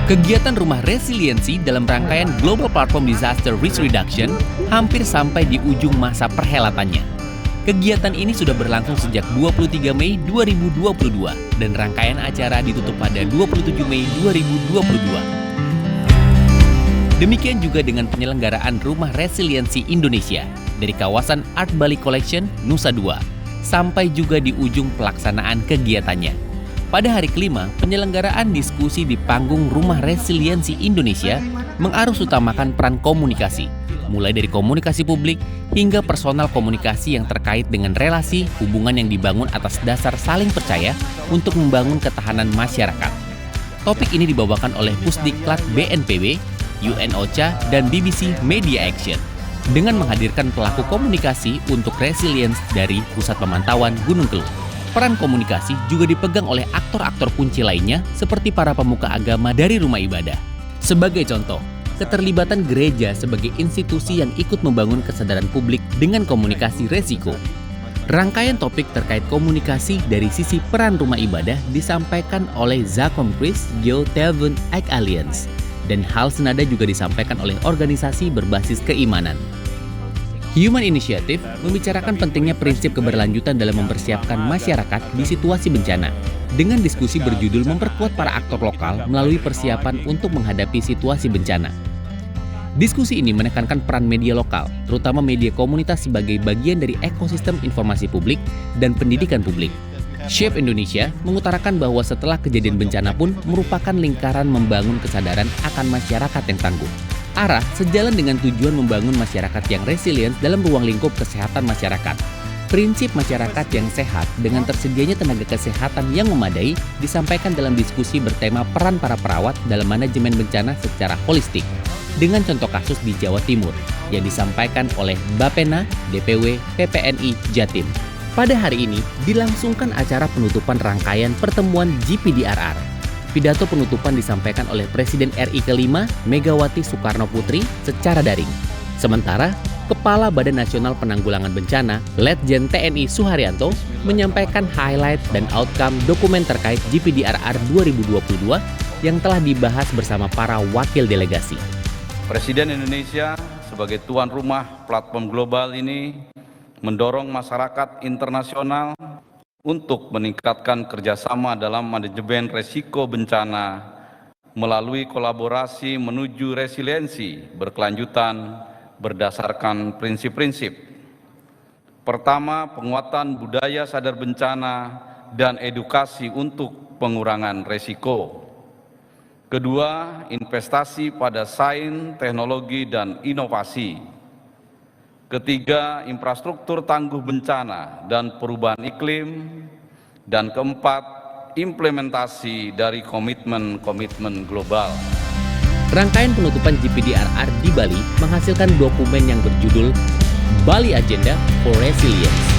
Kegiatan Rumah Resiliensi dalam rangkaian Global Platform Disaster Risk Reduction hampir sampai di ujung masa perhelatannya. Kegiatan ini sudah berlangsung sejak 23 Mei 2022 dan rangkaian acara ditutup pada 27 Mei 2022. Demikian juga dengan penyelenggaraan Rumah Resiliensi Indonesia dari kawasan Art Bali Collection, Nusa Dua, sampai juga di ujung pelaksanaan kegiatannya. Pada hari kelima, penyelenggaraan diskusi di panggung Rumah Resiliensi Indonesia mengarus utamakan peran komunikasi, mulai dari komunikasi publik hingga personal komunikasi yang terkait dengan relasi hubungan yang dibangun atas dasar saling percaya untuk membangun ketahanan masyarakat. Topik ini dibawakan oleh Pusdiklat BNPB, UNOCHA, dan BBC Media Action dengan menghadirkan pelaku komunikasi untuk resilience dari Pusat Pemantauan Gunung Kelut. Peran komunikasi juga dipegang oleh aktor-aktor kunci lainnya seperti para pemuka agama dari rumah ibadah. Sebagai contoh, keterlibatan gereja sebagai institusi yang ikut membangun kesadaran publik dengan komunikasi resiko. Rangkaian topik terkait komunikasi dari sisi peran rumah ibadah disampaikan oleh Zakom Chris Geothaven Egg Alliance, dan hal senada juga disampaikan oleh organisasi berbasis keimanan. Human Initiative membicarakan pentingnya prinsip keberlanjutan dalam mempersiapkan masyarakat di situasi bencana dengan diskusi berjudul memperkuat para aktor lokal melalui persiapan untuk menghadapi situasi bencana. Diskusi ini menekankan peran media lokal, terutama media komunitas sebagai bagian dari ekosistem informasi publik dan pendidikan publik. Shape Indonesia mengutarakan bahwa setelah kejadian bencana pun merupakan lingkaran membangun kesadaran akan masyarakat yang tangguh. Arah sejalan dengan tujuan membangun masyarakat yang resilient dalam ruang lingkup kesehatan masyarakat. Prinsip masyarakat yang sehat dengan tersedianya tenaga kesehatan yang memadai disampaikan dalam diskusi bertema peran para perawat dalam manajemen bencana secara holistik, dengan contoh kasus di Jawa Timur yang disampaikan oleh Bapena DPW PPNI Jatim. Pada hari ini dilangsungkan acara penutupan rangkaian pertemuan GPDRR. Pidato penutupan disampaikan oleh Presiden RI ke-5 Megawati Soekarno Putri secara daring. Sementara, Kepala Badan Nasional Penanggulangan Bencana, Letjen TNI Suharyanto, menyampaikan highlight dan outcome dokumen terkait GPDRR 2022 yang telah dibahas bersama para wakil delegasi. Presiden Indonesia sebagai tuan rumah platform global ini mendorong masyarakat internasional untuk meningkatkan kerjasama dalam manajemen resiko bencana melalui kolaborasi menuju resiliensi berkelanjutan berdasarkan prinsip-prinsip. Pertama, penguatan budaya sadar bencana dan edukasi untuk pengurangan resiko. Kedua, investasi pada sains, teknologi, dan inovasi. Ketiga, infrastruktur tangguh bencana dan perubahan iklim. Dan keempat, implementasi dari komitmen-komitmen global. Rangkaian penutupan GPDRR di Bali menghasilkan dokumen yang berjudul Bali Agenda for Resilience.